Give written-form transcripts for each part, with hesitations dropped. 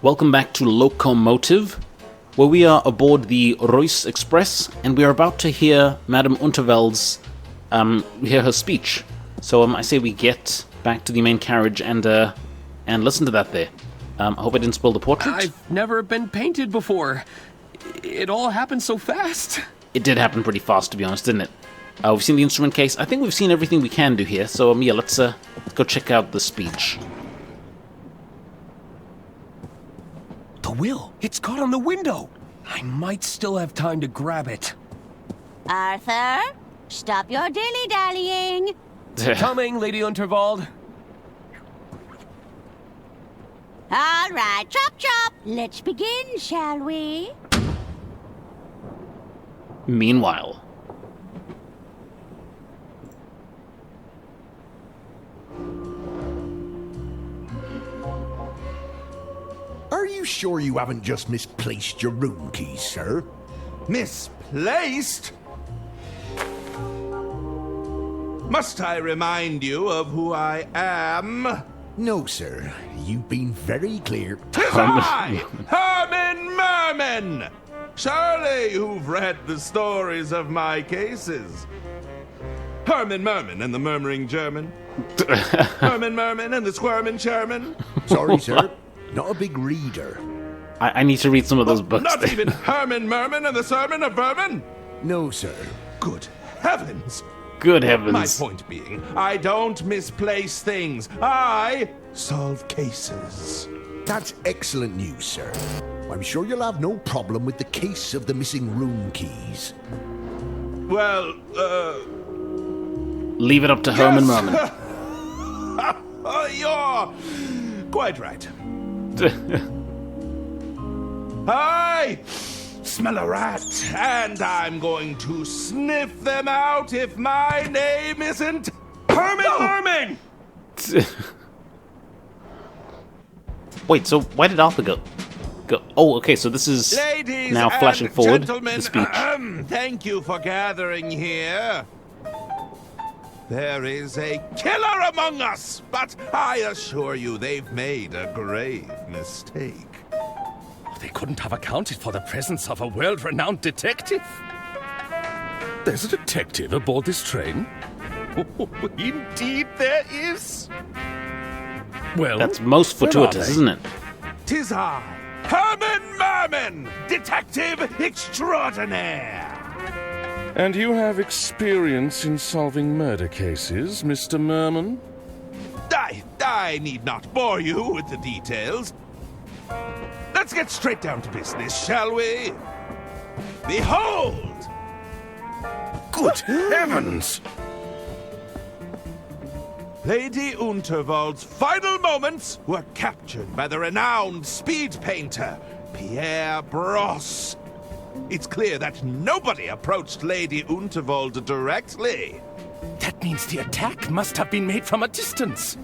Welcome back to Locomotive, where we are aboard the Royce Express, and we are about to hear Madame Unterwald's, hear her speech. So I say we get back to the main carriage and listen to that there. I hope I didn't spoil the portrait. I've never been painted before. It all happened so fast. It did happen pretty fast, to be honest, didn't it? We've seen the instrument case. I think we've seen everything we can do here. So yeah, let's go check out the speech. The will. It's caught on the window. I might still have time to grab it. Arthur, stop your dilly-dallying. Coming, Lady Unterwald. All right, chop chop. Let's begin, shall we? Meanwhile. Are you sure you haven't just misplaced your room keys, sir? Misplaced? Must I remind you of who I am? No, sir. You've been very clear. 'Tis I, Herman Merman! Surely you've read the stories of my cases. Herman Merman and the Murmuring German. Herman Merman and the Squirmin' Sherman. Sorry, sir. Not a big reader. I need to read some of those books. Not even Herman Merman and the Sermon of Vermin? No, sir. Good heavens! Good heavens. My point being, I don't misplace things. I solve cases. That's excellent news, sir. I'm sure you'll have no problem with the case of the missing room keys. Well, Leave it up to Herman Merman. You're quite right. I smell a rat, and I'm going to sniff them out if my name isn't Herman Merman! Wait, so why did Arthur go? Oh, okay, so this is Ladies now flashing and forward gentlemen, the speech. Thank you for gathering here. There is a killer among us, but I assure you they've made a grave mistake. They couldn't have accounted for the presence of a world-renowned detective. There's a detective aboard this train? Indeed there is. Well, That's most fortuitous, isn't it? 'Tis I, Herman Merman, detective extraordinaire. And you have experience in solving murder cases, Mr. Merman? I need not bore you with the details. Let's get straight down to business, shall we? Behold! good heavens! Lady Unterwald's final moments were captured by the renowned speed painter, Pierre Brosse. It's clear that nobody approached Lady Unterwald directly. That means the attack must have been made from a distance.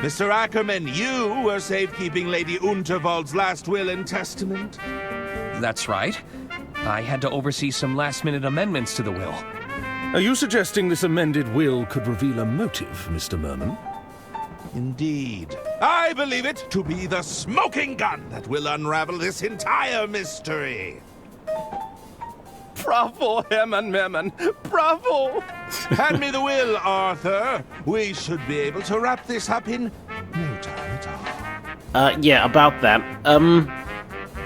Mr. Ackerman, you were safekeeping Lady Unterwald's last will and testament. That's right. I had to oversee some last-minute amendments to the will. Are you suggesting this amended will could reveal a motive, Mr. Merman? Indeed. I believe it to be the smoking gun that will unravel this entire mystery. Bravo, Herman Merman! Bravo! Hand me the will, Arthur. We should be able to wrap this up in no time at all. Yeah, about that.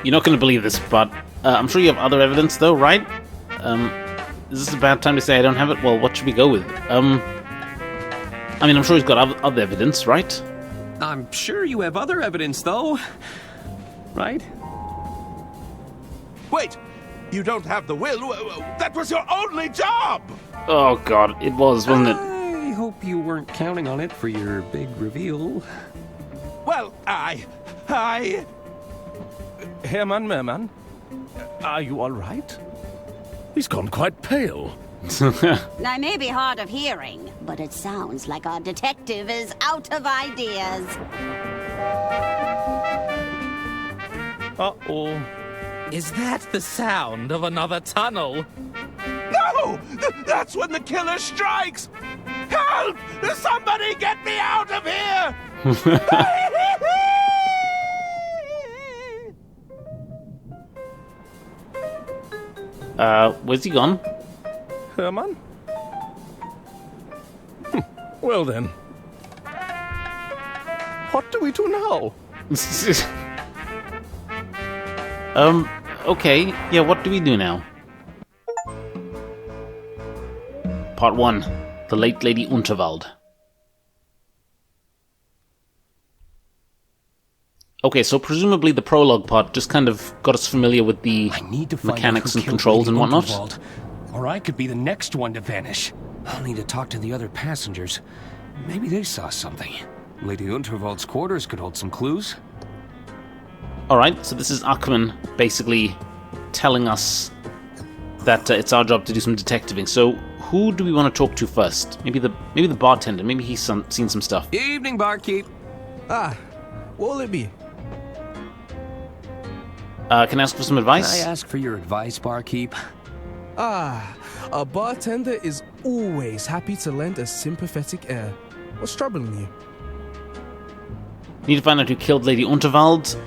You're not going to believe this, but I'm sure you have other evidence, though, right? Is this a bad time to say I don't have it? Well, what should we go with? I mean, I'm sure he's got other evidence, right? I'm sure you have other evidence, though. Right? Wait! You don't have the will? That was your only job! Oh, God, it was, wasn't it? I hope you weren't counting on it for your big reveal. Well, I... Herman Merman, are you all right? He's gone quite pale. I may be hard of hearing, but it sounds like our detective is out of ideas. Uh-oh. Is that the sound of another tunnel? No! That's when the killer strikes! Help! Somebody get me out of here! Where's he gone? Herman? Well then. What do we do now? Okay. Yeah, what do we do now? Part 1. The late Lady Unterwald. Okay, so presumably the prologue part just kind of got us familiar with the mechanics and controls and whatnot. Unterwald, or I could be the next one to vanish. I'll need to talk to the other passengers. Maybe they saw something. Lady Unterwald's quarters could hold some clues. Alright, so this is Achman basically telling us that it's our job to do some detectiving. So who do we want to talk to first? Maybe the bartender. Maybe he's seen some stuff. Evening, barkeep. What will it be? Can I ask for some advice? Can I ask for your advice, barkeep? A bartender is always happy to lend a sympathetic ear. What's troubling you? Need to find out who killed Lady Unterwald.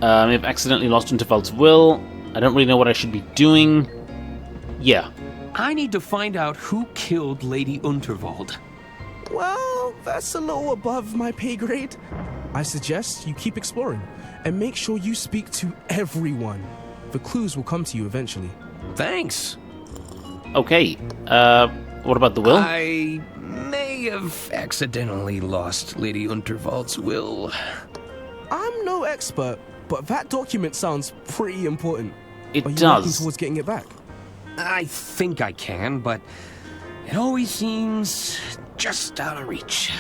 May have accidentally lost Unterwald's will. I don't really know what I should be doing. Yeah. I need to find out who killed Lady Unterwald. Well, that's a little above my pay grade. I suggest you keep exploring and make sure you speak to everyone. The clues will come to you eventually. Thanks. Okay. What about the will? I may have accidentally lost Lady Unterwald's will. I'm no expert, but that document sounds pretty important. It Are you does. working towards getting it back? I think I can, but it always seems just out of reach.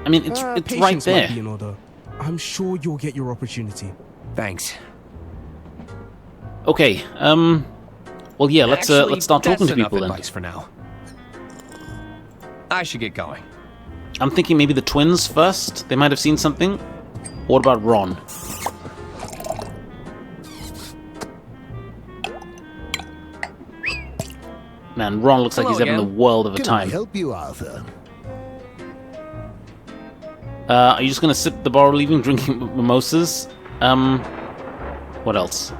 I mean, it's right Patience there. might be in order. I'm sure you'll get your opportunity. Thanks. Okay. Well, yeah. Let's start talking to people then. Advice for now. I should get going. I'm thinking maybe the twins first. They might have seen something. What about Ron? Man, Ron looks like he's having the world of a Can time. I help you, Arthur? Are you just gonna sit at the bar leaving, drinking mimosas? What else?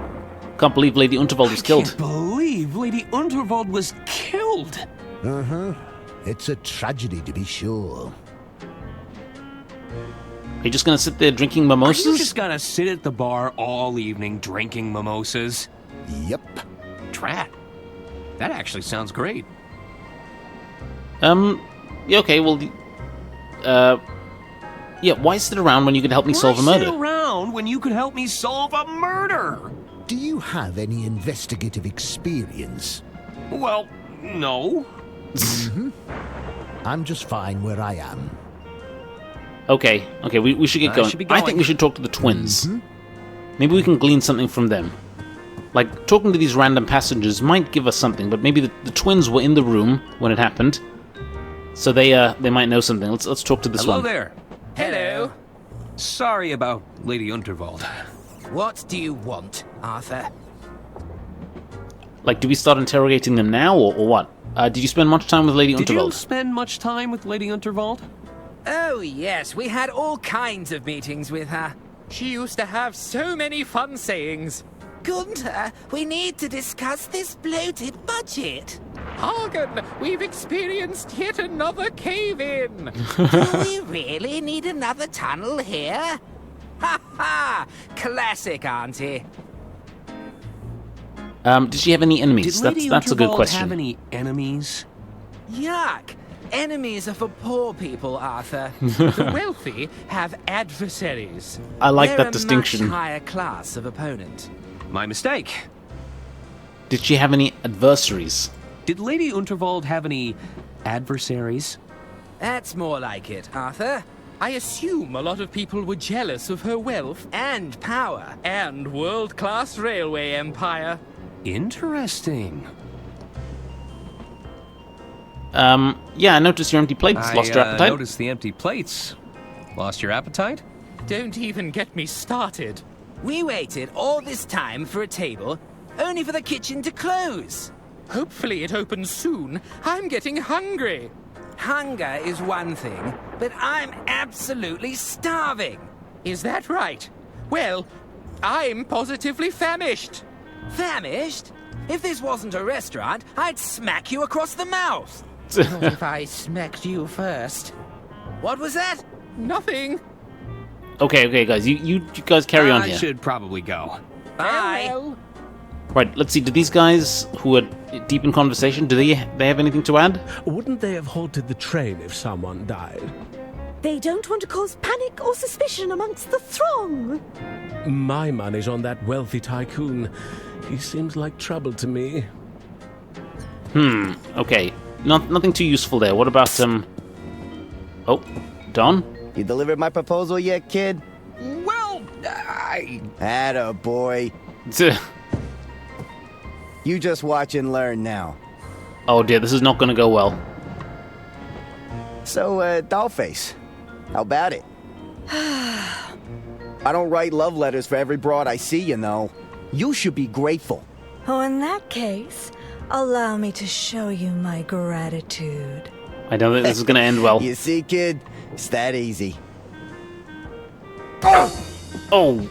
Can't believe Lady Unterwald was killed. I can't believe Lady Unterwald was killed. Uh-huh. It's a tragedy, to be sure. Are you just gonna sit there drinking Are mimosas? you just gonna sit at the bar all evening drinking mimosas? Yep. Drat. That actually sounds great. Yeah, okay, well, yeah, why sit around when you could help me solve a Why murder? sit around when you could help me solve a murder? Do you have any investigative experience? Well, no. I'm just fine where I am. Okay, we should get I going. should be I think going. we should talk to the twins. Maybe we can glean something from them. Like, talking to these random passengers might give us something, but maybe the twins were in the room when it happened, so they might know something. Let's talk to this Hello one. there. Hello. Sorry about Lady Unterwald. What do you want, Arthur? Like, do we start interrogating them now, or what? Did you spend much time with Lady Did you Unterwald? spend much time with Lady Unterwald? Oh, yes, we had all kinds of meetings with her. She used to have so many fun sayings. Gunther, we need to discuss this bloated budget. Hagen, we've experienced yet another cave-in. Do we really need another tunnel here? Ha ha! Classic, Auntie. Did she have any enemies? Did Lady That's a good Unterwald question. have any enemies? Yuck! Enemies are for poor people, Arthur. The wealthy have adversaries. I like They're that a distinction. much higher class of opponent. My mistake. Did she have any adversaries? Did Lady Unterwald have any adversaries? That's more like it, Arthur. I assume a lot of people were jealous of her wealth and power and world-class railway empire. Interesting. Yeah, I noticed your empty plates. Lost your I appetite? noticed the empty plates. Lost your appetite? Don't even get me started. We waited all this time for a table, only for the kitchen to close. Hopefully it opens soon. I'm getting hungry. Hunger is one thing, but I'm absolutely starving. Is that right? Well, I'm positively famished. Famished? If this wasn't a restaurant, I'd smack you across the mouth. Not if I smacked you first. What was that? Nothing. Okay, guys. You guys carry on here. I should probably go. Bye. Right, let's see. Do these guys who are deep in conversation, do they have anything to add? Wouldn't they have halted the train if someone died? They don't want to cause panic or suspicion amongst the throng. My money's on that wealthy tycoon. He seems like trouble to me. Okay. Nothing too useful there. What about, Oh, Don? You delivered my proposal yet, kid? Well, Atta boy. You just watch and learn now. Oh dear, this is not gonna go well. So, Dollface, how about it? I don't write love letters for every broad I see, you know. You should be grateful. Oh, in that case, allow me to show you my gratitude. I don't think this is gonna end well. You see, kid? It's that easy. Oh!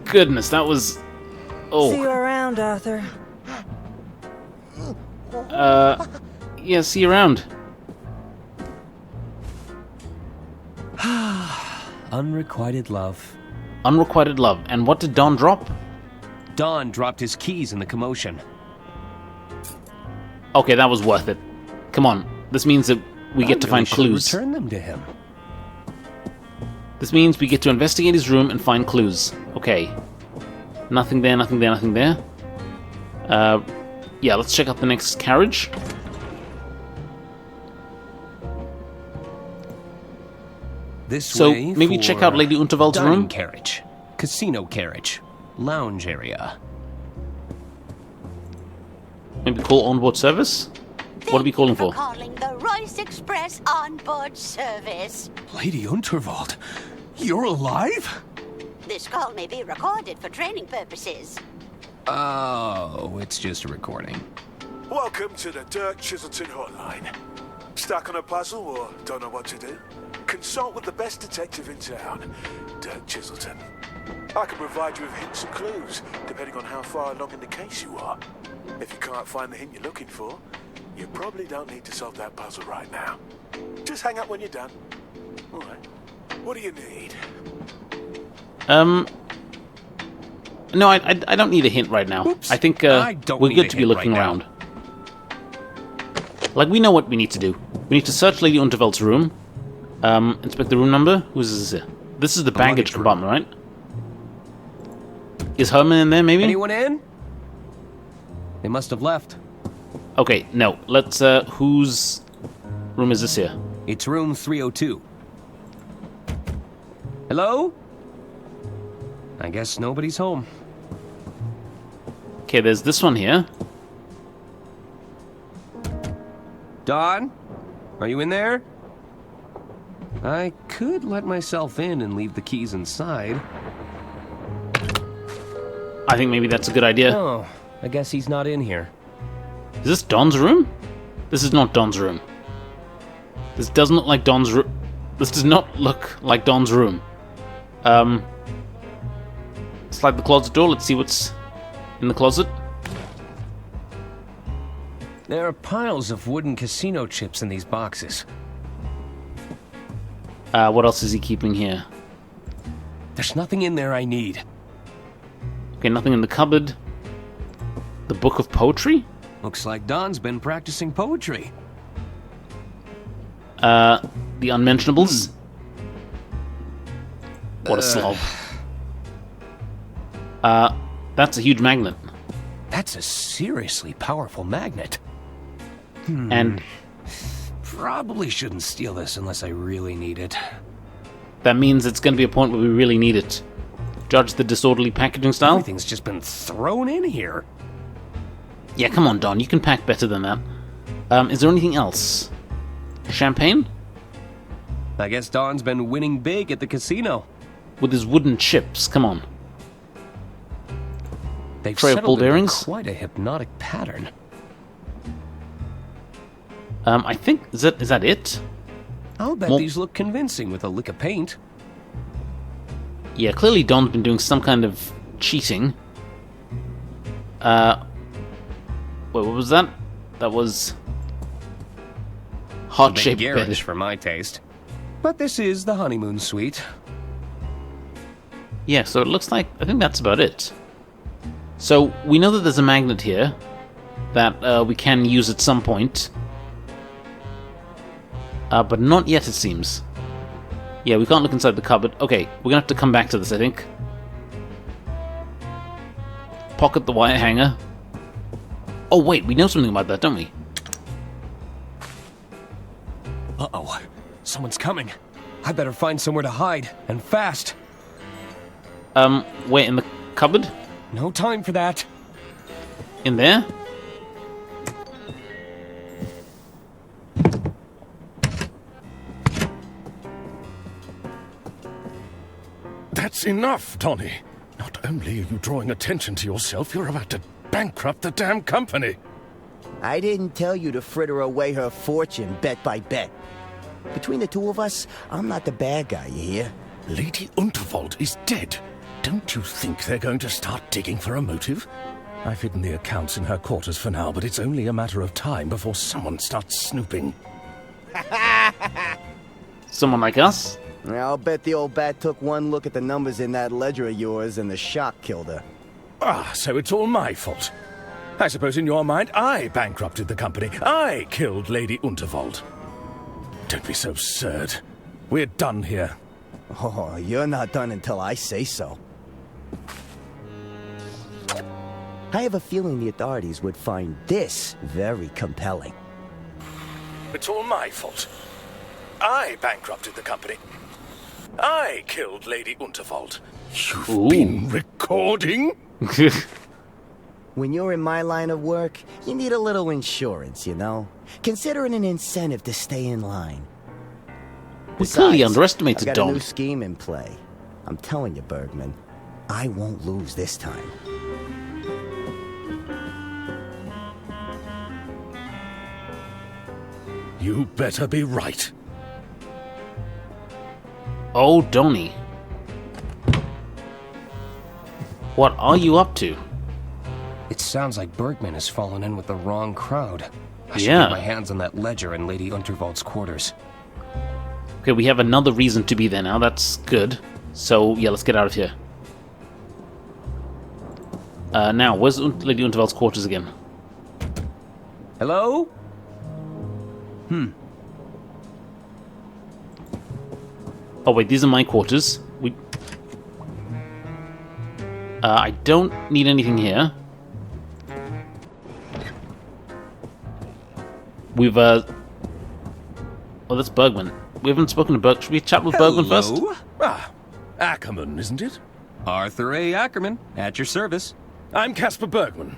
Goodness, that was... See you around, Arthur. Yeah, see you around. Unrequited love. Unrequited love. And what did Don drop? Don dropped his keys in the commotion. Okay, that was worth it. Come on. This means that we get to find clues. Return them to him. This means we get to investigate his room and find clues. Okay. Nothing there, nothing there, nothing there. Yeah, let's check out the next carriage. So maybe check out Lady Unterwald's room. Carriage, casino carriage, lounge area. Maybe call onboard service. What are we calling for? Calling the Royce Express onboard service. Lady Unterwald, you're alive? This call may be recorded for training purposes. Oh, it's just a recording. Welcome to the Dirk Chiselton hotline. Stuck on a puzzle or don't know what to do? Consult with the best detective in town, Dirk Chiselton. I can provide you with hints and clues, depending on how far along in the case you are. If you can't find the hint you're looking for, you probably don't need to solve that puzzle right now. Just hang up when you're done. All right. What do you need? No, I don't need a hint right now. Oops, I think we're good to be looking around. Like, we know what we need to do. We need to search Lady Unterwald's room. Inspect the room number. Who's this here? This is the baggage compartment, right? Is Herman in there, maybe? Anyone in? They must have left. Okay, no. Let's, whose room is this here? It's room 302. Hello? I guess nobody's home. Okay, there's this one here. Don? Are you in there? I could let myself in and leave the keys inside. I think maybe that's a good idea. Oh, I guess he's not in here. Is this Don's room? This is not Don's room. This doesn't look like Don's room. This does not look like Don's room. Slide the closet door. Let's see what's in the closet. There are piles of wooden casino chips in these boxes. What else is he keeping here? There's nothing in there I need. Okay, nothing in the cupboard. The book of poetry? Looks like Don's been practicing poetry. The unmentionables? What a slob. That's a huge magnet. That's a seriously powerful magnet. And probably shouldn't steal this unless I really need it. That means it's going to be a point where we really need it. Judge the disorderly packaging style. Everything's just been thrown in here. Yeah, come on, Don. You can pack better than that. Is there anything else? Champagne? I guess Don's been winning big at the casino. With his wooden chips. Come on. They've Tray of ball settled into bearings? quite a hypnotic pattern. I think... Is that it? I'll bet these look convincing with a lick of paint. Yeah, clearly Don's been doing some kind of cheating. Wait, what was that? That was... heart-shaped bed. Garish for my taste. But this is the honeymoon suite. Yeah, so it looks like... I think that's about it. So, we know that there's a magnet here that we can use at some point. But not yet, it seems. Yeah, we can't look inside the cupboard. Okay, we're gonna have to come back to this, I think. Pocket the wire hanger. Oh, wait, we know something about that, don't we? Uh-oh. Someone's coming. I better find somewhere to hide, and fast. Wait, in the cupboard? No time for that. In there? That's enough, Donny. Not only are you drawing attention to yourself, you're about to bankrupt the damn company. I didn't tell you to fritter away her fortune bet by bet. Between the two of us, I'm not the bad guy, you hear? Lady Unterwald is dead. Don't you think they're going to start digging for a motive? I've hidden the accounts in her quarters for now, but it's only a matter of time before someone starts snooping. Someone like us? I'll bet the old bat took one look at the numbers in that ledger of yours and the shock killed her. Ah, so it's all my fault. I suppose in your mind I bankrupted the company. I killed Lady Unterwald. Don't be so absurd. We're done here. Oh, you're not done until I say so. I have a feeling the authorities would find this very compelling. It's all my fault. I bankrupted the company. I killed Lady Unterwald. You've been recording? When you're in my line of work, you need a little insurance, you know? Consider it an incentive to stay in line. We clearly underestimated I've got Don. a new scheme in play. I'm telling you, Bergman, I won't lose this time. You better be right. Oh, Donny. What are you up to? It sounds like Bergman has fallen in with the wrong crowd. I should Yeah. get my hands on that ledger in Lady Unterwald's quarters. Okay, we have another reason to be there now. That's good. So, yeah, let's get out of here. Now, where's Lady Unterwald's quarters again? Hello? Oh, wait, these are my quarters. I don't need anything here. We've, Oh, that's Bergman. We haven't spoken to Bergman. Should we chat with Bergman first? Ah, Ackerman, isn't it? Arthur A. Ackerman, at your service. I'm Caspar Bergman,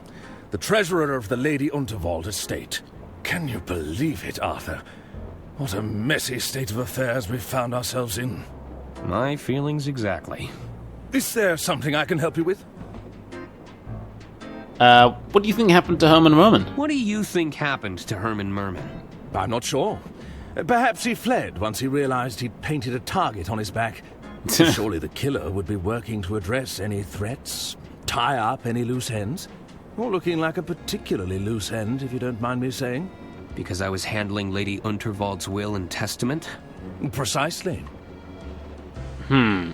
the treasurer of the Lady Unterwald estate. Can you believe it, Arthur? What a messy state of affairs we've found ourselves in. My feelings exactly. Is there something I can help you with? What do you think happened to Herman Merman? What do you think happened to Herman Merman? I'm not sure. Perhaps he fled once he realized he'd painted a target on his back. Surely the killer would be working to address any threats, tie up any loose ends. Or looking like a particularly loose end, if you don't mind me saying. Because I was handling Lady Unterwald's will and testament? Precisely. Who'd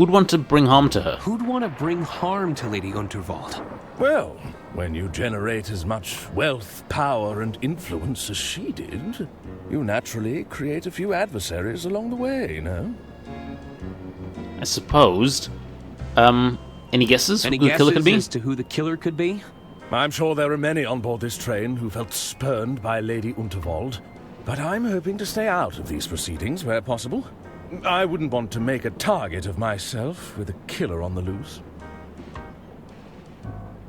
want to bring harm to her? Who'd want to bring harm to Lady Unterwald? Well, when you generate as much wealth, power, and influence as she did, you naturally create a few adversaries along the way, no? I supposed. Any guesses Any who the killer could be? guesses as to who the killer could be? I'm sure there are many on board this train who felt spurned by Lady Unterwald, but I'm hoping to stay out of these proceedings where possible. I wouldn't want to make a target of myself with a killer on the loose.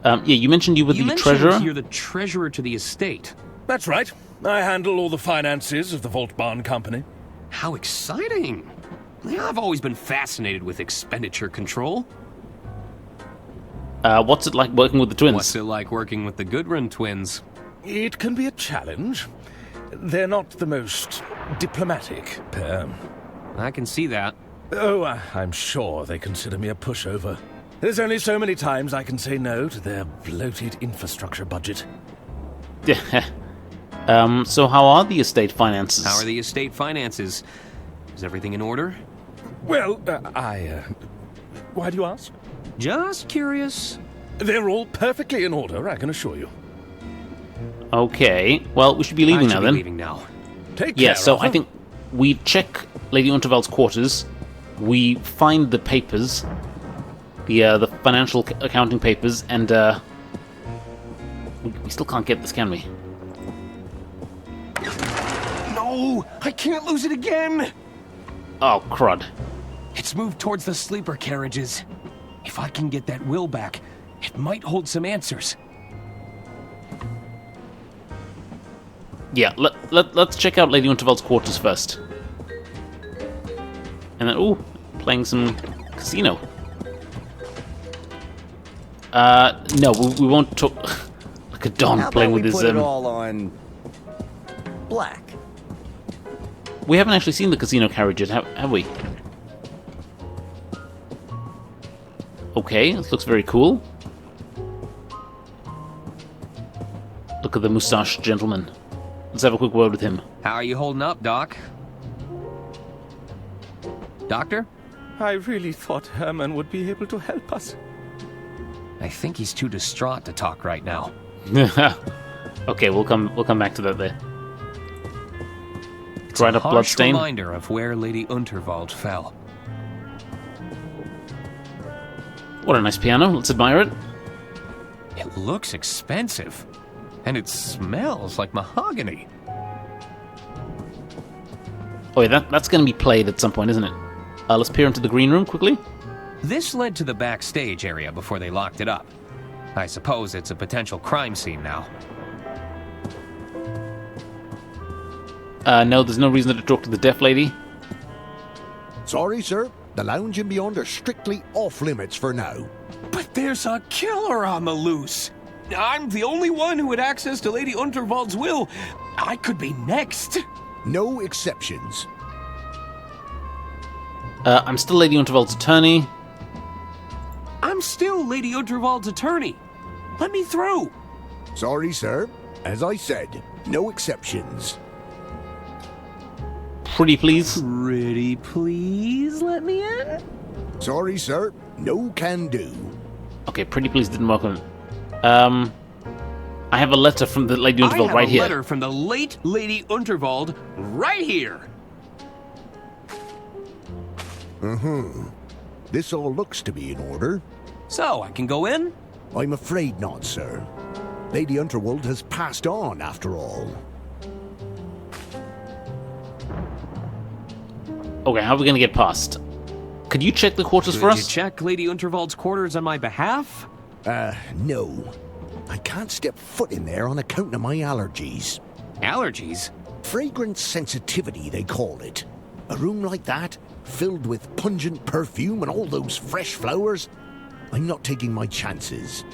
Yeah, you mentioned you were the treasurer? You're the treasurer to the estate. That's right. I handle all the finances of the Vault Barn Company. How exciting! I've always been fascinated with expenditure control. What's it like working with the twins? What's it like working with the Goodrun twins? It can be a challenge. They're not the most diplomatic pair. I can see that. Oh, I'm sure they consider me a pushover. There's only so many times I can say no to their bloated infrastructure budget. So how are the estate finances? How are the estate finances? Is everything in order? Well, why do you ask? Just curious. They're all perfectly in order, I can assure you. Okay, well, we should be leaving now then. Leaving now. Take care, Yeah, so Arthur. I think we check Lady Unterwald's quarters, we find the papers, the financial accounting papers, and we still can't get this, can we? No! I can't lose it again! Oh, crud. It's moved towards the sleeper carriages. If I can get that will back, it might hold some answers. Yeah, let's check out Lady Unterwald's quarters first. And then, ooh, playing some casino. No, we won't talk. Look at Don How playing about with we his. put it all on black? We haven't actually seen the casino carriage yet, have we? Okay, this looks very cool. Look at the mustached gentleman. Let's have a quick word with him. How are you holding up, Doc? Doctor? I really thought Herman would be able to help us. I think he's too distraught to talk right now. Okay, we'll come back to that there. It's Dried a up harsh bloodstain. reminder of where Lady Unterwald fell. What a nice piano. Let's admire it. It looks expensive. And it smells like mahogany. Oh yeah, that's going to be played at some point, isn't it? Let's peer into the green room quickly. This led to the backstage area before they locked it up. I suppose it's a potential crime scene now. No, there's no reason to talk to the deaf lady. Sorry, sir. The lounge and beyond are strictly off limits for now. But there's a killer on the loose. I'm the only one who had access to Lady Unterwald's will. I could be next. No exceptions. I'm still Lady Unterwald's attorney. I'm still Lady Unterwald's attorney. Let me through. Sorry, sir. As I said, no exceptions. Pretty please. Pretty please let me in? Sorry, sir. No can do. Okay, pretty please didn't work on it. I have a letter from the Lady Unterwald right here. I have a letter from the late Lady Unterwald right here. This all looks to be in order. So, I can go in? I'm afraid not, sir. Lady Unterwald has passed on, after all. Okay, how are we going to get past? Could you check the quarters for Could you us? check Lady Unterwald's quarters on my behalf? No. I can't step foot in there on account of my allergies. Allergies? Fragrance sensitivity, they call it. A room like that, filled with pungent perfume and all those fresh flowers, I'm not taking my chances.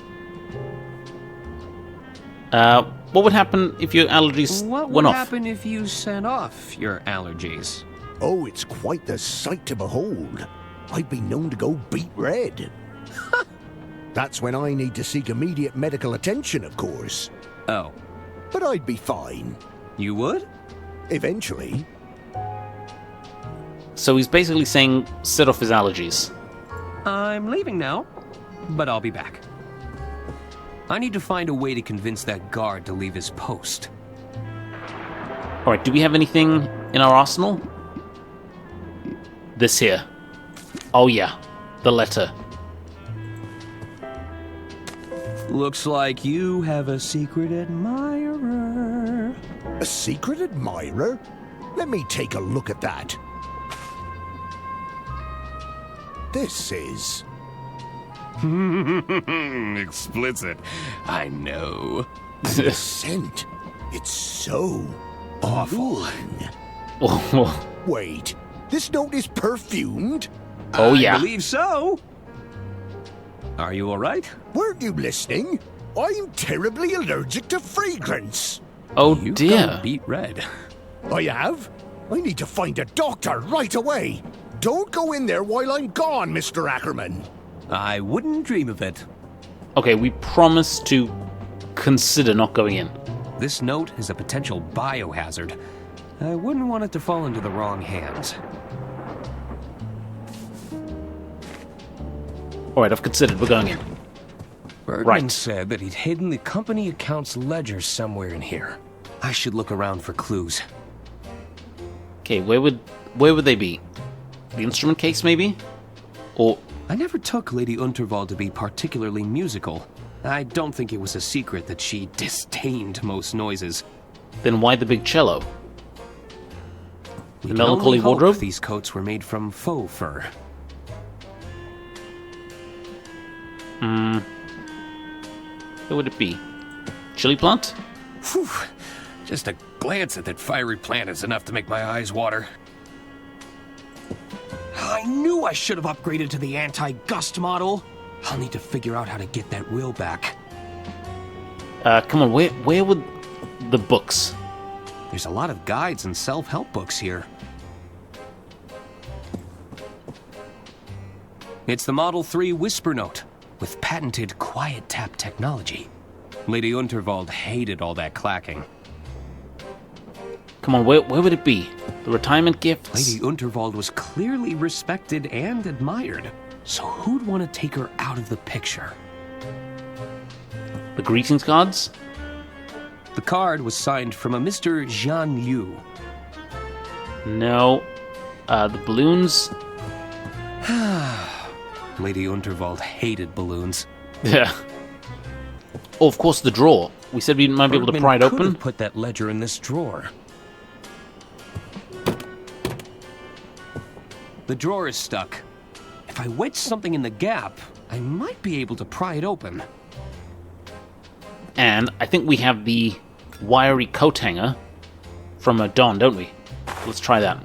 What would happen if your allergies What went would off? happen if you sent off your allergies? Oh, it's quite the sight to behold. I've been known to go beet red. That's when I need to seek immediate medical attention, of course. Oh. But I'd be fine. You would? Eventually. So he's basically saying set off his allergies. I'm leaving now, but I'll be back. I need to find a way to convince that guard to leave his post. Alright, do we have anything in our arsenal? This here. Oh yeah, the letter. Looks like you have a secret admirer. A secret admirer? Let me take a look at that. This is... Explicit. I know. The scent. It's so awful. Oh, Wait, this note is perfumed? oh yeah. I believe so. Are you all right? Weren't you listening? I'm terribly allergic to fragrance. Oh You've dear. gone beet red. I have? I need to find a doctor right away. Don't go in there while I'm gone, Mr. Ackerman. I wouldn't dream of it. Okay, we promise to consider not going in. This note is a potential biohazard. I wouldn't want it to fall into the wrong hands. Alright, I've considered. We're going in. Bergman said that he'd hidden the company account's ledger somewhere in here. I should look around for clues. Okay, where would they be? The instrument case, maybe? Or... I never took Lady Unterwald to be particularly musical. I don't think it was a secret that she disdained most noises. Then why the big cello? We The melancholy wardrobe? These coats were made from faux fur. Where would it be? Chili plant? Whew. Just a glance at that fiery plant is enough to make my eyes water. I knew I should have upgraded to the anti-gust model. I'll need to figure out how to get that wheel back. Come on, where would the books? There's a lot of guides and self-help books here. It's the Model 3 Whisper Note, with patented quiet tap technology. Lady Unterwald hated all that clacking. Come on, where would it be? The retirement gifts? Lady Unterwald was clearly respected and admired, so who'd want to take her out of the picture? The greetings cards? The card was signed from a Mr. Jean Liu. No. The balloons? Lady Unterwald hated balloons. Yeah. Oh, of course, the drawer. We said we might be able to pry it Bergman open. could have put that ledger in this drawer. The drawer is stuck. If I wedge something in the gap, I might be able to pry it open. And I think we have the wiry coat hanger from Dawn, don't we? Let's try that.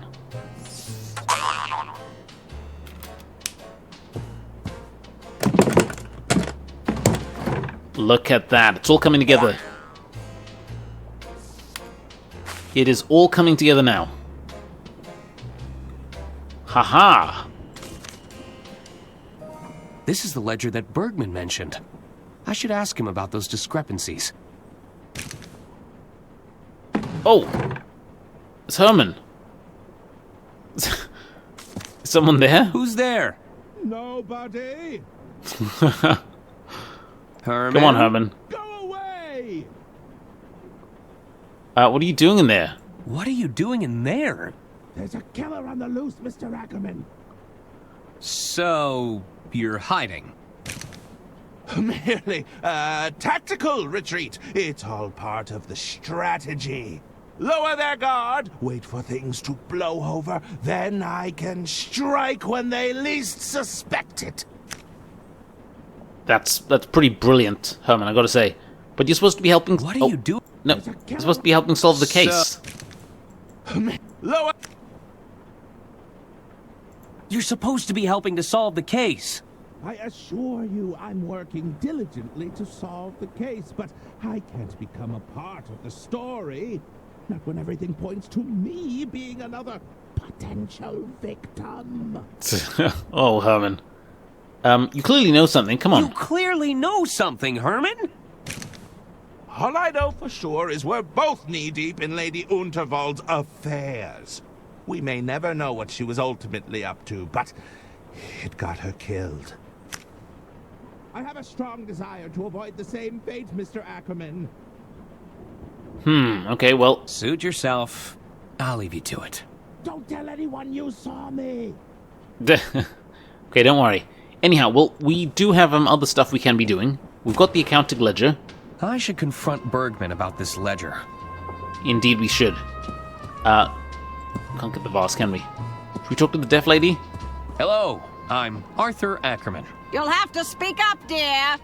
Look at that. It's all coming together. It is all coming together now. Haha! This is the ledger that Bergman mentioned. I should ask him about those discrepancies. Oh! It's Herman. Is someone there? Who's there? Nobody. Herman? Come on, Herman. Go away. What are you doing in there? What are you doing in there? There's a killer on the loose, Mr. Ackerman. So, you're hiding? Merely a tactical retreat. It's all part of the strategy. Lower their guard, wait for things to blow over, then I can strike when they least suspect it. That's pretty brilliant, Herman, I gotta say. But you're supposed to be helping... What are you doing? No, you're supposed to be helping solve the case. Lower... You're supposed to be helping to solve the case. I assure you I'm working diligently to solve the case, but I can't become a part of the story. Not when everything points to me being another potential victim. Oh, Herman. You clearly know something, come on. You clearly know something, Herman! All I know for sure is we're both knee-deep in Lady Unterwald's affairs. We may never know what she was ultimately up to, but it got her killed. I have a strong desire to avoid the same fate, Mr. Ackerman. Okay, well... Suit yourself. I'll leave you to it. Don't tell anyone you saw me. Okay, don't worry. Anyhow, well, we do have other stuff we can be doing. We've got the accounting ledger. I should confront Bergman about this ledger. Indeed we should. Can't get the vase, can we? Should we talk to the deaf lady? Hello, I'm Arthur Ackerman. You'll have to speak up, dear.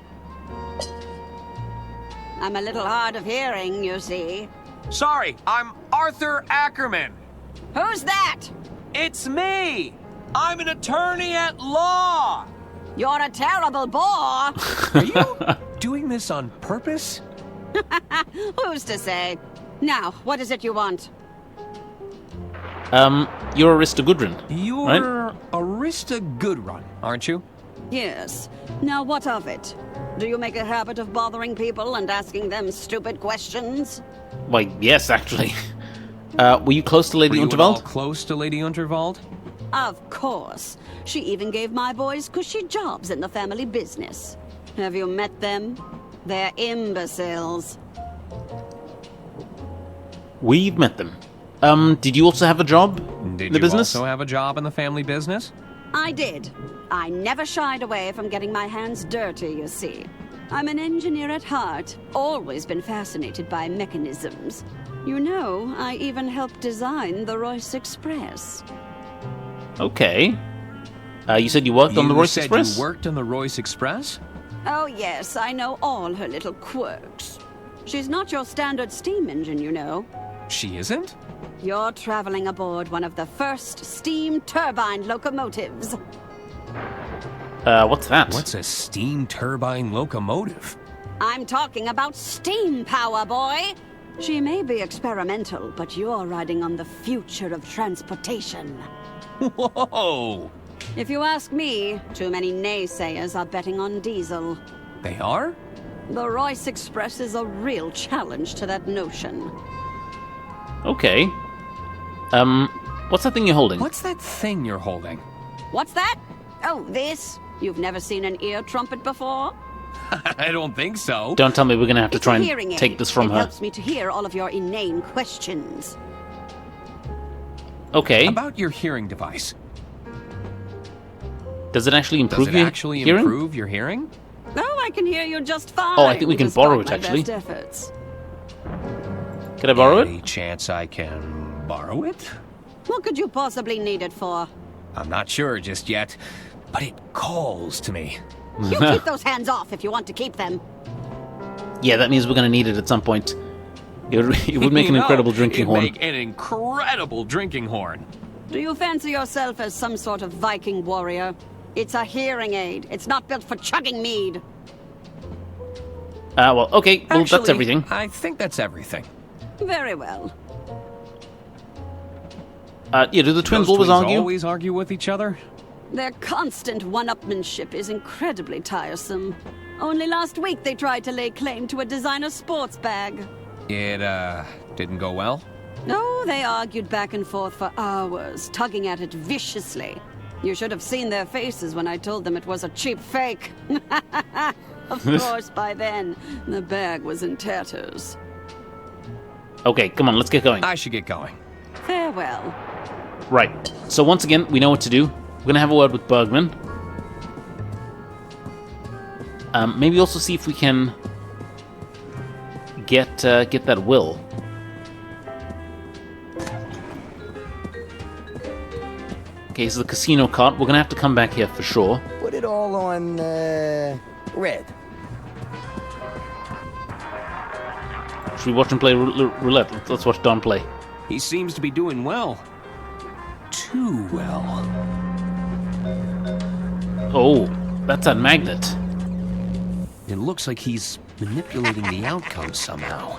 I'm a little hard of hearing, you see. Sorry, I'm Arthur Ackerman. Who's that? It's me! I'm an attorney at law! You're a terrible bore. Are you doing this on purpose? Who's to say? Now, what is it you want? You're Arista Goodrun, You're right? Arista Goodrun, aren't you? Yes. Now what of it? Do you make a habit of bothering people and asking them stupid questions? Why, yes, actually. Were you close to Lady Unterwald? Close to Lady Unterwald? Of course. She even gave my boys cushy jobs in the family business. Have you met them? They're imbeciles. We've met them. Did you also have a job in the business? Did you also have a job in the family business? I did. I never shied away from getting my hands dirty, you see. I'm an engineer at heart, always been fascinated by mechanisms. You know, I even helped design the Royce Express. Okay. You said you worked on the Royce Express? You said you worked on the Royce Express? Oh yes, I know all her little quirks. She's not your standard steam engine, you know. She isn't? You're traveling aboard one of the first steam turbine locomotives. What's that? What's a steam turbine locomotive? I'm talking about steam power, boy! She may be experimental, but you're riding on the future of transportation. Whoa! If you ask me, too many naysayers are betting on diesel. They are? The Royce Express is a real challenge to that notion. Okay. What's that thing you're holding? What's that thing you're holding? What's that? Oh, this? You've never seen an ear trumpet before? I don't think so. Don't tell me we're gonna have to It's try a and hearing take aid. this from it her. helps me to hear all of your inane questions. Okay. About your hearing device. Does it actually improve Does it your actually hearing? improve your hearing? Oh, I can hear you just fine. Oh, I think we can borrow it, despite my actually. best efforts. Can I borrow Any it? chance I can borrow it? What could you possibly need it for? I'm not sure just yet, but it calls to me. You keep those hands off if you want to keep them. Yeah, that means we're gonna need it at some point. It would make an incredible drinking horn. It'd make an incredible drinking horn. Do you fancy yourself as some sort of Viking warrior? It's a hearing aid. It's not built for chugging mead. Well, okay. Well, Actually, that's everything. I think that's everything. Very well. Yeah, do the twins Those always argue? always argue with each other? Their constant one-upmanship is incredibly tiresome. Only last week they tried to lay claim to a designer sports bag. It, didn't go well? No, they argued back and forth for hours, tugging at it viciously. You should have seen their faces when I told them it was a cheap fake. Of course, by then, the bag was in tatters. Okay, come on, let's get going. I should get going. Farewell. Right. So once again, we know what to do. We're gonna have a word with Bergman. Maybe also see if we can get that will. Okay, so the casino cart. We're gonna have to come back here for sure. Put it all on, red. Should we watch him play roulette? Let's watch Don play. He seems to be doing well. Too well. Oh, that's that magnet. It looks like he's manipulating the outcome somehow.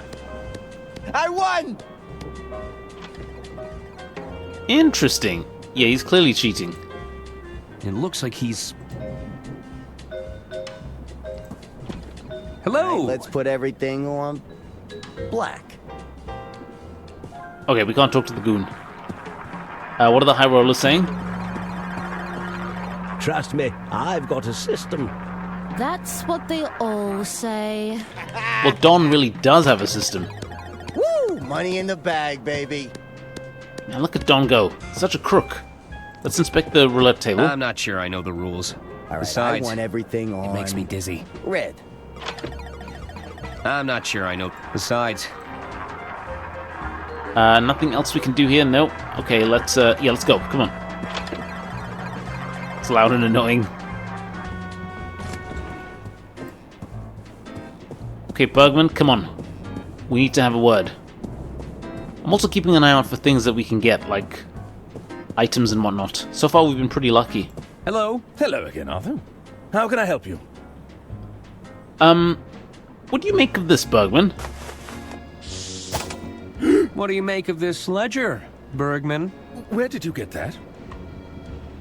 I won! Interesting. Yeah, he's clearly cheating. It looks like he's... Hello! Right, let's put everything on black. Okay, we can't talk to the goon. What are the high rollers saying? Trust me, I've got a system. That's what they all say. Well, Don really does have a system. Woo! Money in the bag, baby. Now look at Don go. Such a crook. Let's inspect the roulette table. I'm not sure I know the rules. All right, Besides, I want everything on it makes me dizzy. red. I'm not sure I know. Besides, Nothing else we can do here? Nope. Okay, let's go. Come on. It's loud and annoying. Okay, Bergman, come on. We need to have a word. I'm also keeping an eye out for things that we can get, like items and whatnot. So far, we've been pretty lucky. Hello. Hello again, Arthur. How can I help you? What do you make of this, Bergman? what do you make of this ledger, Bergman? Where did you get that?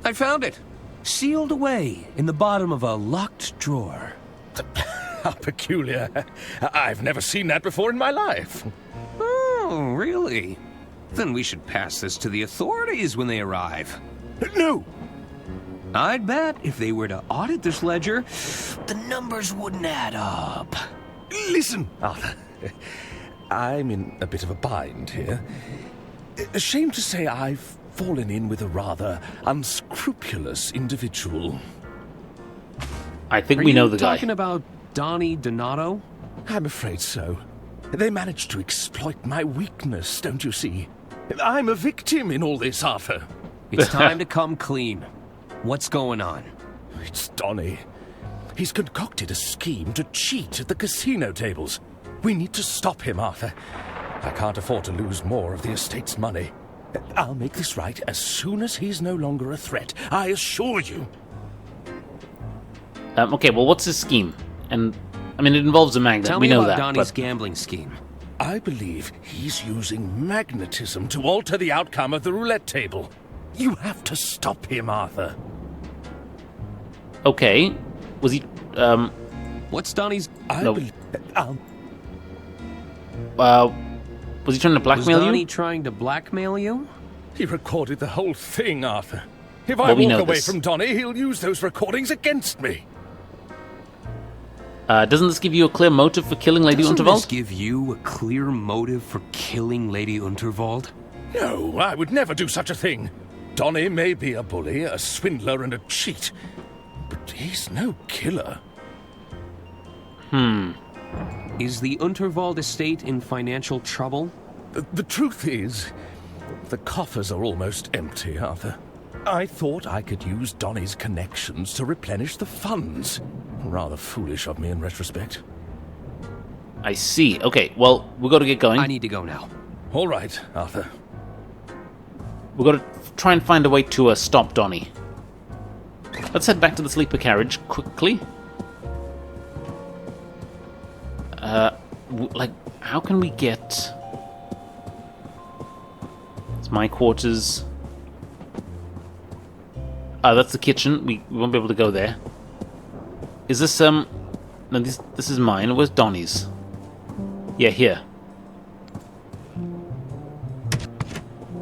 I found it. sealed away in the bottom of a locked drawer. How peculiar. I've never seen that before in my life. Oh, really? Then we should pass this to the authorities when they arrive. No! I'd bet if they were to audit this ledger, the numbers wouldn't add up. Listen, Arthur. I'm in a bit of a bind here. Ashamed to say I've fallen in with a rather unscrupulous individual. I think we know the guy. Are you talking about Donny Donato? I'm afraid so. They managed to exploit my weakness, don't you see? I'm a victim in all this, Arthur. It's time to come clean. What's going on? It's Donny. He's concocted a scheme to cheat at the casino tables. We need to stop him, Arthur. I can't afford to lose more of the estate's money. I'll make this right as soon as he's no longer a threat, I assure you. Okay, well, what's his scheme? And, I mean, it involves a magnet. Tell we me know about that. Donny's gambling scheme. I believe he's using magnetism to alter the outcome of the roulette table. You have to stop him, Arthur. Okay. Was he, What's Donny's... was he trying to blackmail Was Donny you? trying to blackmail you? He recorded the whole thing, Arthur. If Well, I we walk know away this. from Donny, he'll use those recordings against me. Doesn't this give you a clear motive for killing Lady Doesn't Unterwald? this give you a clear motive for killing Lady Unterwald? No, I would never do such a thing. Donny may be a bully, a swindler, and a cheat, but he's no killer. Is the Unterwald estate in financial trouble? The truth is, the coffers are almost empty, Arthur. I thought I could use Donny's connections to replenish the funds. Rather foolish of me in retrospect. I see. Okay, well, we've got to get going. I need to go now. All right, Arthur. We've got to try and find a way to stop Donny. Let's head back to the sleeper carriage quickly. Like, how can we get... It's my quarters. That's the kitchen. We won't be able to go there. Is this, No, this is mine. Where's Donny's? Yeah, here.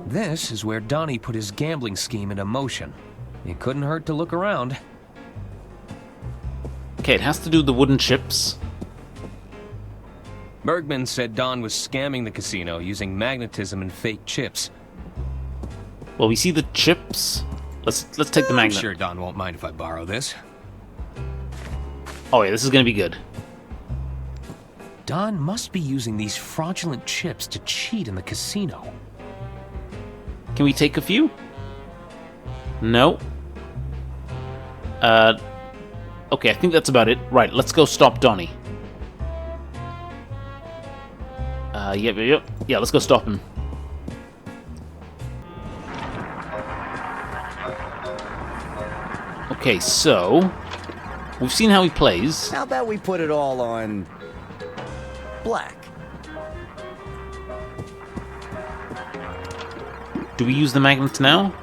This is where Donny put his gambling scheme into motion. It couldn't hurt to look around. Okay, it has to do with the wooden chips. Bergman said Don was scamming the casino using magnetism and fake chips. Well, we see the chips. Let's take the I'm magnet. sure Don won't mind if I borrow this. Oh yeah, this is gonna be good. Don must be using these fraudulent chips to cheat in the casino. Can we take a few? No. Okay, I think that's about it. Right, let's go stop Donny. Yep. Yeah, let's go stop him. Okay, so... We've seen how he plays. How about we put it all on... black? Do we use the magnets now?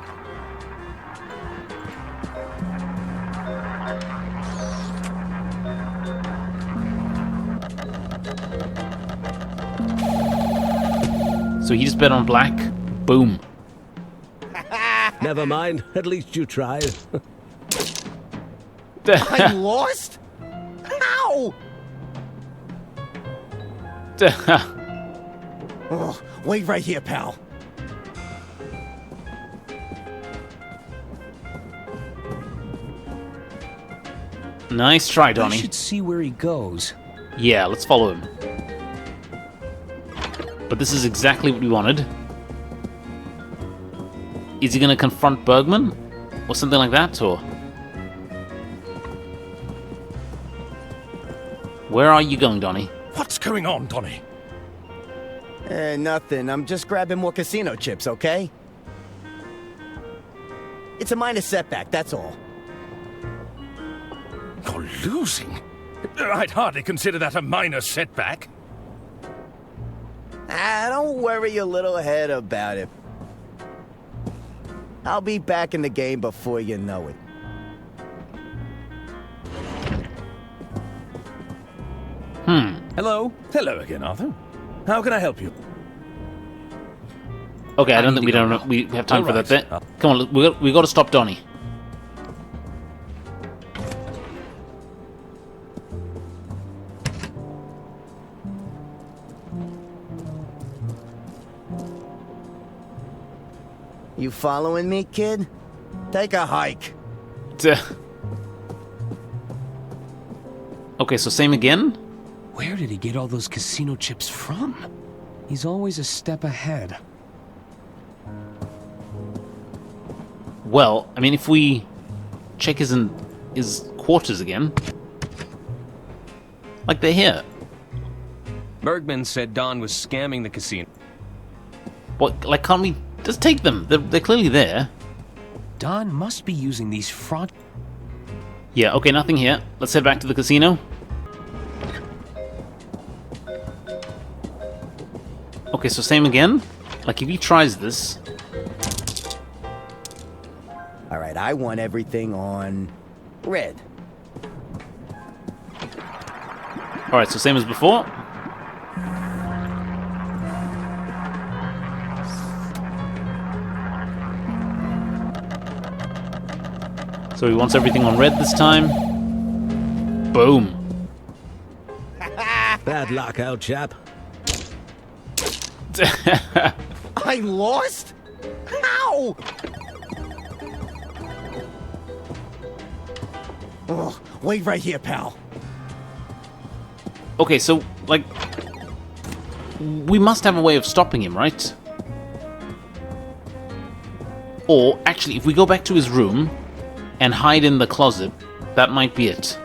So he just bet on black. Boom. Never mind. At least you tried. I lost? How? Oh, wait right here, pal. Nice try, Donny. I should see where he goes. Yeah, let's follow him. But this is exactly what we wanted. Is he gonna confront Bergman? Or something like that, or... Where are you going, Donny? What's going on, Donny? Nothing. I'm just grabbing more casino chips, okay? It's a minor setback, that's all. You're losing? I'd hardly consider that a minor setback. Don't worry your little head about it. I'll be back in the game before you know it. Hello. Hello again, Arthur. How can I help you? Okay, I don't think we have time for that bit. Come on, we got to stop Donny. You following me, kid? Take a hike. Okay, so same again? Where did he get all those casino chips from? He's always a step ahead. Well, I mean, if we check his quarters again, like they're here. Bergman said Don was scamming the casino. What? Like, can't we just take them? They're clearly there. Don must be using these fraud. Yeah. Okay, nothing here. Let's head back to the casino. Okay, so same again. Like, if he tries this. All right, I want everything on red. All right, so same as before. So he wants everything on red this time. Boom. Bad luck, old chap. I lost? How? Oh, wait right here, pal. Okay, so, like, we must have a way of stopping him, right? Or, actually, if we go back to his room and hide in the closet, that might be it.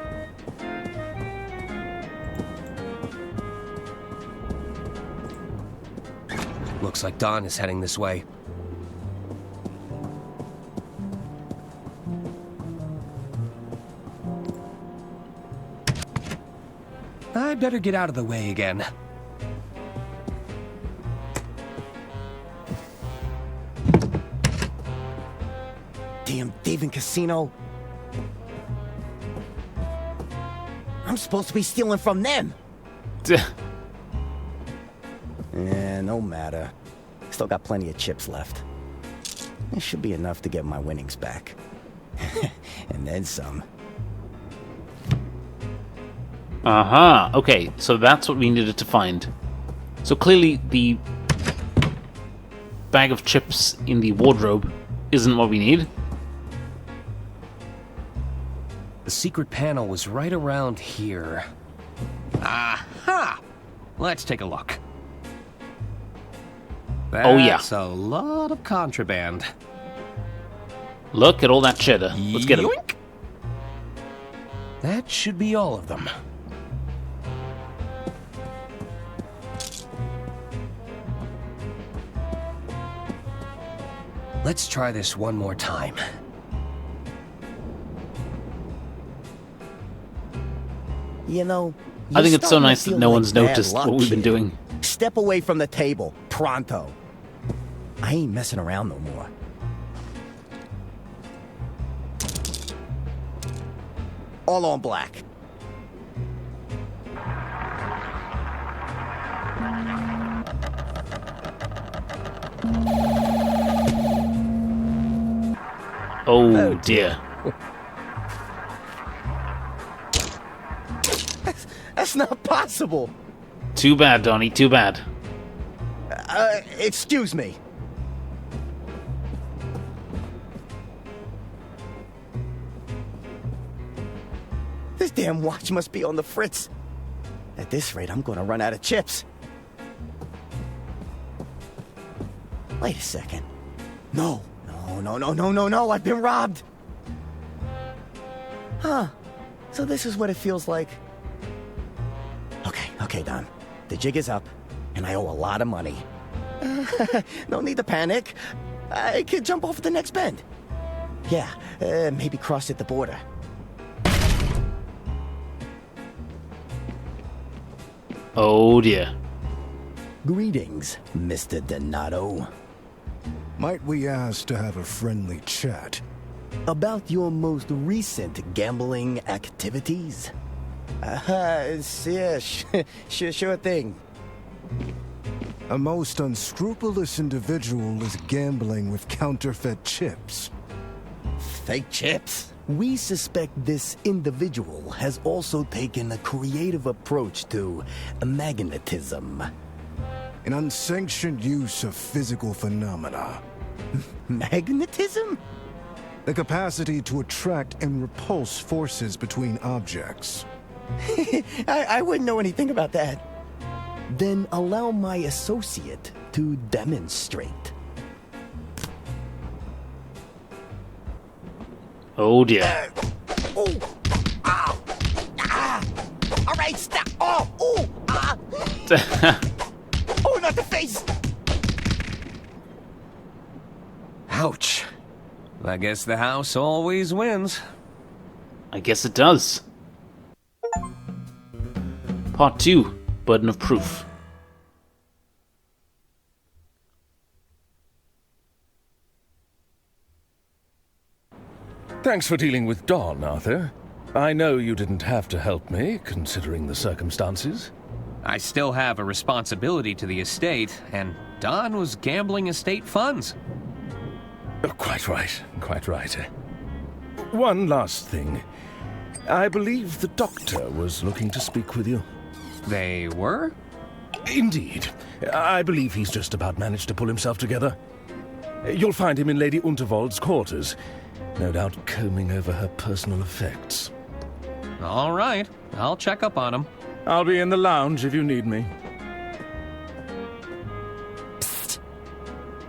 Looks like Don is heading this way. I better get out of the way again. Damn thieving casino. I'm supposed to be stealing from them. No matter. Still got plenty of chips left. It should be enough to get my winnings back. And then some. Uh-huh. Okay, so that's what we needed to find. So clearly the bag of chips in the wardrobe isn't what we need. The secret panel was right around here. Aha! Let's take a look. Oh, yeah. That's a lot of contraband. Look at all that cheddar. Let's get him. Yoink! That should be all of them. Let's try this one more time. You know, I think it's so nice that no one's noticed what we've been doing. Step away from the table, pronto. I ain't messing around no more. All on black. Oh dear. That's not possible. Too bad, Donny, too bad. Excuse me. This damn watch must be on the fritz. At this rate, I'm gonna run out of chips. Wait a second. No, I've been robbed. Huh. So this is what it feels like. Okay, Don. The jig is up, and I owe a lot of money. No need to panic. I could jump off at the next bend. Yeah, maybe cross at the border. Oh dear. Greetings, Mr. Donato. Might we ask to have a friendly chat? About your most recent gambling activities? Yeah, sure thing. A most unscrupulous individual is gambling with counterfeit chips. Fake chips? We suspect this individual has also taken a creative approach to magnetism. An unsanctioned use of physical phenomena. Magnetism? The capacity to attract and repulse forces between objects. I wouldn't know anything about that. Then allow my associate to demonstrate. Oh dear. All right, stop. Oh, not the face. Ouch. I guess the house always wins. I guess it does. Part 2, Burden of Proof. Thanks for dealing with Don, Arthur. I know you didn't have to help me, considering the circumstances. I still have a responsibility to the estate, and Don was gambling estate funds. Quite right, quite right. One last thing. I believe the doctor was looking to speak with you. They were? Indeed. I believe he's just about managed to pull himself together. You'll find him in Lady Unterwald's quarters, no doubt combing over her personal effects. All right, I'll check up on him. I'll be in the lounge if you need me. Psst.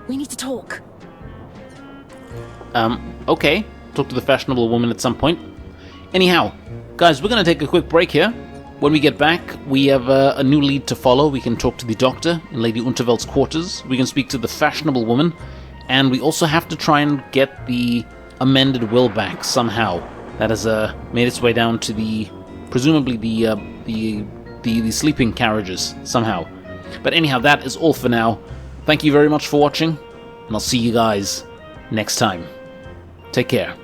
We need to talk. Okay. Talk to the fashionable woman at some point. Anyhow, guys, we're gonna take a quick break here. When we get back, we have a new lead to follow. We can talk to the doctor in Lady Unterwald's quarters. We can speak to the fashionable woman. And we also have to try and get the amended will back somehow. That has made its way down to presumably the sleeping carriages somehow. But anyhow, that is all for now. Thank you very much for watching, and I'll see you guys next time. Take care.